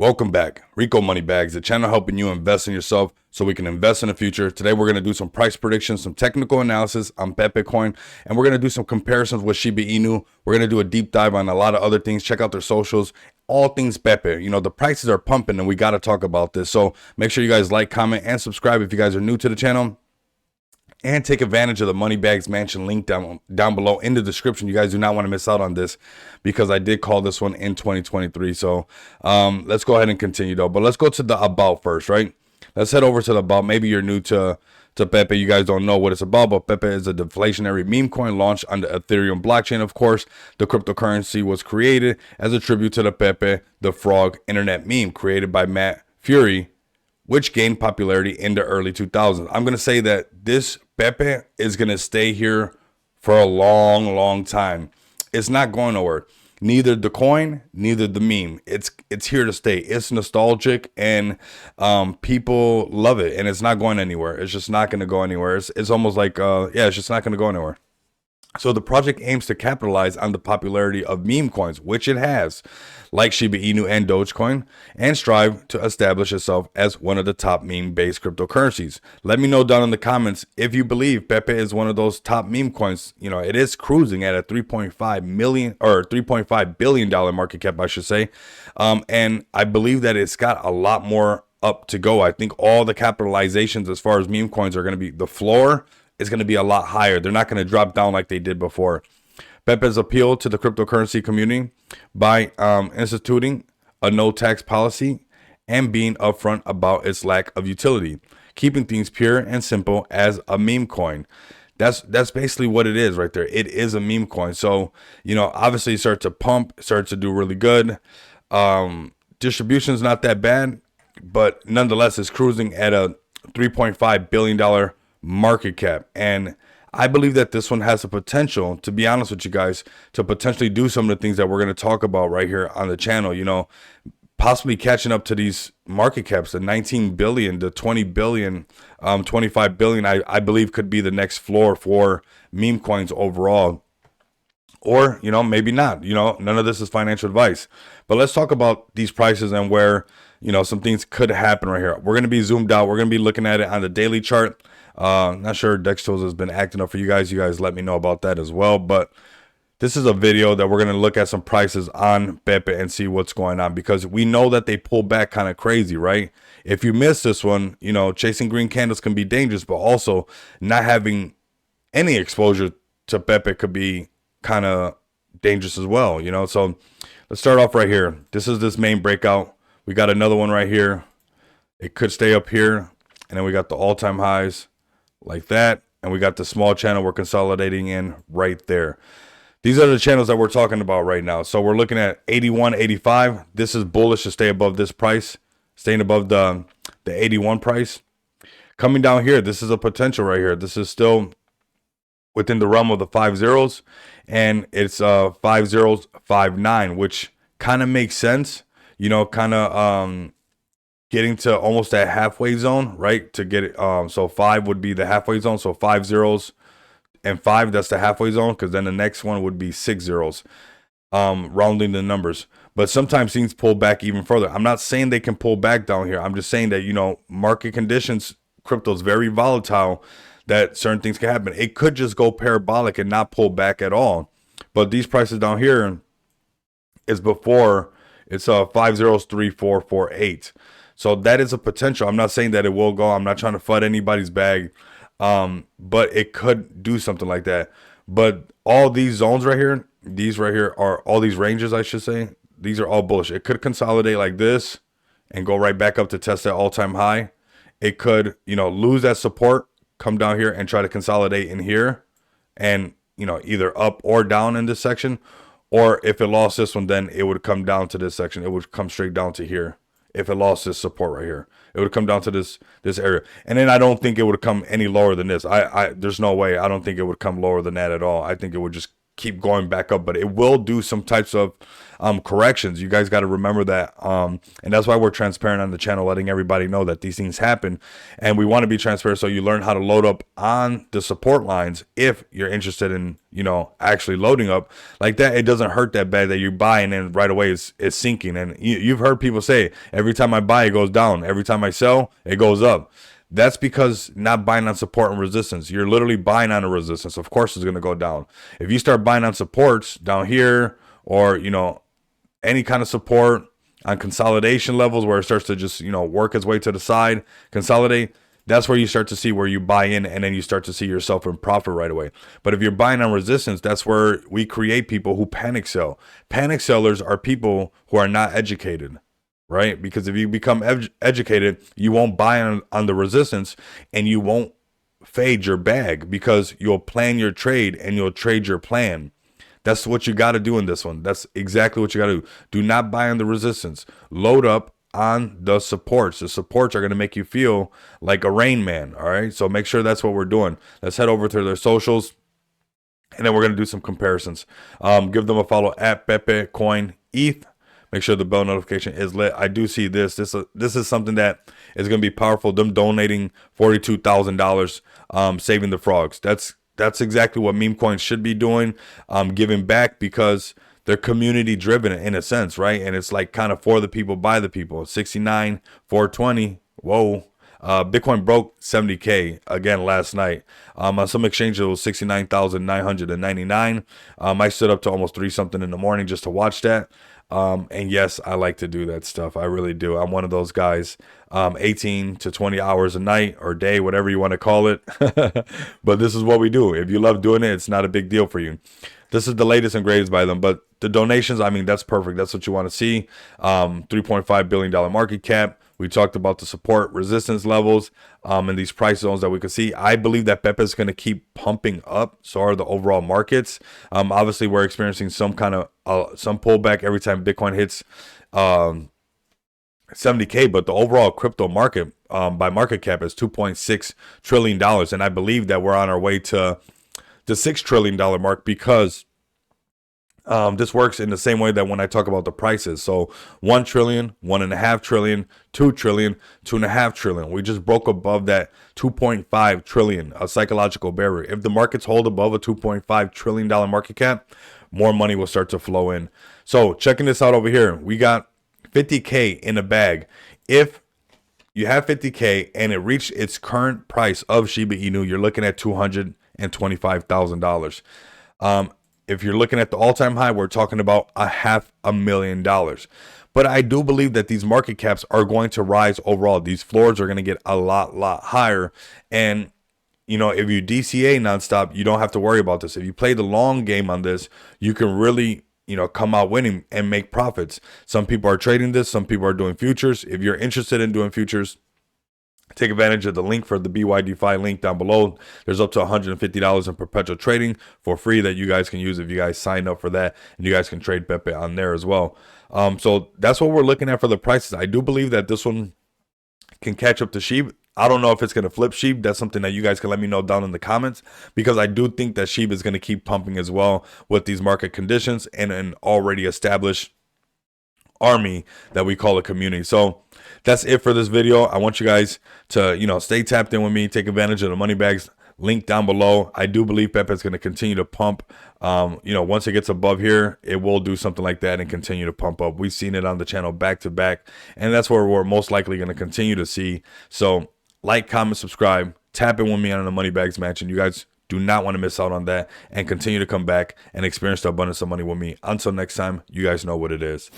Welcome back. Rico Money Bags, the channel helping you invest in yourself so we can invest in the future. Today we're going to do some price predictions, some technical analysis on Pepe coin, and we're going to do some comparisons with Shiba Inu. We're going to do a deep dive on a lot of other things. Check out their socials, all things Pepe. You know, the prices are pumping and we got to talk about this. So make sure you guys like, comment, and subscribe if you guys are new to the channel. And take advantage of the Money Bags Mansion link down below in the description. You guys do not want to miss out on this because I did call this one in 2023. So let's go ahead and continue though. But let's go to the about first, right? Let's head over to the about. Maybe you're new to Pepe. You guys don't know what it's about, but Pepe is a deflationary meme coin launched on the Ethereum blockchain. Of course, the cryptocurrency was created as a tribute to the Pepe the Frog internet meme created by Matt Furie, which gained popularity in the early 2000s. I'm going to say that this Pepe is going to stay here for a long time. It's not going nowhere. Neither the coin, neither the meme. It's here to stay. It's nostalgic and people love it, and it's not going anywhere. It's just not going to go anywhere. It's almost like, it's just not going to go anywhere. So the project aims to capitalize on the popularity of meme coins, which it has, like Shiba Inu and Dogecoin, and strive to establish itself as one of the top meme-based cryptocurrencies. Let me know down in the comments if you believe Pepe is one of those top meme coins. You know, it is cruising at a $3.5 billion market cap, I should say. And I believe that it's got a lot more up to go. I think all the capitalizations as far as meme coins are going to be, the floor is going to be a lot higher. They're not going to drop down like they did before. Pepe's appeal to the cryptocurrency community by instituting a no tax policy and being upfront about its lack of utility, keeping things pure and simple as a meme coin. That's basically what it is right there. It is a meme coin. So, you know, obviously it starts to pump, starts to do really good. Distribution's not that bad, but nonetheless, it's cruising at a $3.5 billion market cap. And I believe that this one has the potential, to be honest with you guys, to potentially do some of the things that we're going to talk about right here on the channel. You know, possibly catching up to these market caps, the 19 billion, the 20 billion, 25 billion, I believe could be the next floor for meme coins overall. Or, you know, maybe not. You know, none of this is financial advice. But let's talk about these prices and where, you know, some things could happen right here. We're going to be zoomed out. We're going to be looking at it on the daily chart. Not sure Dextos has been acting up for you guys. You guys let me know about that as well. But this is a video that we're going to look at some prices on Pepe and see what's going on, because we know that they pull back kind of crazy, right? If you miss this one, you know, chasing green candles can be dangerous, but also not having any exposure to Pepe could be kind of dangerous as well, you know? So let's start off right here. This is this main breakout. We got another one right here. It could stay up here. And then we got the all-time highs like that, and we got the small channel we're consolidating in right there. These are the channels that we're talking about right now. So we're looking at 81, 85. This is bullish to stay above this price, staying above the 81 price. Coming down here, this is a potential right here. This is still within the realm of the 5 zeros, and it's 5 zeros 5-9, which kind of makes sense, you know, kind of getting to almost that halfway zone, right? To get it, so 5 would be the halfway zone. So 5 zeros and 5, that's the halfway zone, because then the next one would be 6 zeros, rounding the numbers. But sometimes things pull back even further. I'm not saying they can pull back down here. I'm just saying that, you know, market conditions, crypto is very volatile, that certain things can happen. It could just go parabolic and not pull back at all. But these prices down here is before, it's 5 zeros 3 4 4 8. So that is a potential. I'm not saying that it will go. I'm not trying to FUD anybody's bag, but it could do something like that. But all these zones right here, these right here are all these ranges, I should say. These are all bullish. It could consolidate like this and go right back up to test that all-time high. It could, you know, lose that support, come down here and try to consolidate in here and, you know, either up or down in this section. Or if it lost this one, then it would come down to this section. It would come straight down to here. If it lost this support right here, it would come down to this area. And then I don't think it would come any lower than this. There's no way. I don't think it would come lower than that at all. I think it would just keep going back up, but it will do some types of corrections. You guys got to remember that, and that's why we're transparent on the channel, letting everybody know that these things happen, and we want to be transparent so you learn how to load up on the support lines if you're interested in, you know, actually loading up like that. It doesn't hurt that bad that you buy and then right away it's sinking. And you've heard people say, every time I buy it goes down, every time I sell it goes up. That's because not buying on support and resistance. You're literally buying on a resistance. Of course, it's going to go down. If you start buying on supports down here, or, you know, any kind of support on consolidation levels where it starts to just, you know, work its way to the side, consolidate, that's where you start to see where you buy in, and then you start to see yourself in profit right away. But if you're buying on resistance, that's where we create people who panic sell. Panic sellers are people who are not educated. Right? Because if you become educated, you won't buy on the resistance, and you won't fade your bag, because you'll plan your trade and you'll trade your plan. That's what you got to do in this one. That's exactly what you got to do. Do not buy on the resistance. Load up on the supports. The supports are going to make you feel like a Rain Man. All right. So make sure that's what we're doing. Let's head over to their socials, and then we're going to do some comparisons. Give them a follow at Pepe Coin ETH. Make sure the bell notification is lit. I do see this. This is something that is going to be powerful. Them donating $42,000, saving the frogs. That's exactly what meme coins should be doing, giving back, because they're community driven in a sense, right? And it's like kind of for the people, by the people. 69,420. Whoa. Bitcoin broke 70K again last night. On some exchanges, it was 69,999. I stood up to almost 3 something in the morning just to watch that. And yes, I like to do that stuff. I really do. I'm one of those guys, 18 to 20 hours a night or day, whatever you want to call it. But this is what we do. If you love doing it, it's not a big deal for you. This is the latest and greatest by them. But the donations, I mean, that's perfect. That's what you want to see. $3.5 billion market cap. We talked about the support resistance levels and these price zones that we could see. I believe that Pepe is going to keep pumping up. So are the overall markets. Obviously, we're experiencing some kind of some pullback every time Bitcoin hits 70K. But the overall crypto market by market cap is $2.6 trillion. And I believe that we're on our way to the $6 trillion mark, because this works in the same way that when I talk about the prices. So 1 trillion, 1.5 trillion, 2 trillion, 2.5 trillion. We just broke above that 2.5 trillion, a psychological barrier. If the markets hold above a $2.5 trillion market cap, more money will start to flow in. So checking this out over here, we got 50K in a bag. If you have 50K and it reached its current price of Shiba Inu, you're looking at $225,000. If you're looking at the all-time high, we're talking about $500,000. But I do believe that these market caps are going to rise overall. These floors are going to get a lot higher. And, you know, if you DCA nonstop, you don't have to worry about this. If you play the long game on this, you can really, you know, come out winning and make profits. Some people are trading this. Some people are doing futures. If you're interested in doing futures, take advantage of the link for the BYDFi link down below. There's up to $150 in perpetual trading for free that you guys can use if you guys sign up for that, and you guys can trade Pepe on there as well. So that's what we're looking at for the prices. I do believe that this one can catch up to Shiba. I don't know if it's going to flip Shiba. That's something that you guys can let me know down in the comments, because I do think that Shiba is going to keep pumping as well with these market conditions and an already established army that we call a community. So that's it for this video. I want you guys to, you know, stay tapped in with me, take advantage of the money bags link down below. I do believe Pepe is going to continue to pump. You know, once it gets above here, it will do something like that and continue to pump up. We've seen it on the channel back to back, and that's where we're most likely going to continue to see. So like, comment, subscribe, tap in with me on the money bags mansion. You guys do not want to miss out on that, and continue to come back and experience the abundance of money with me. Until next time, you guys know what it is.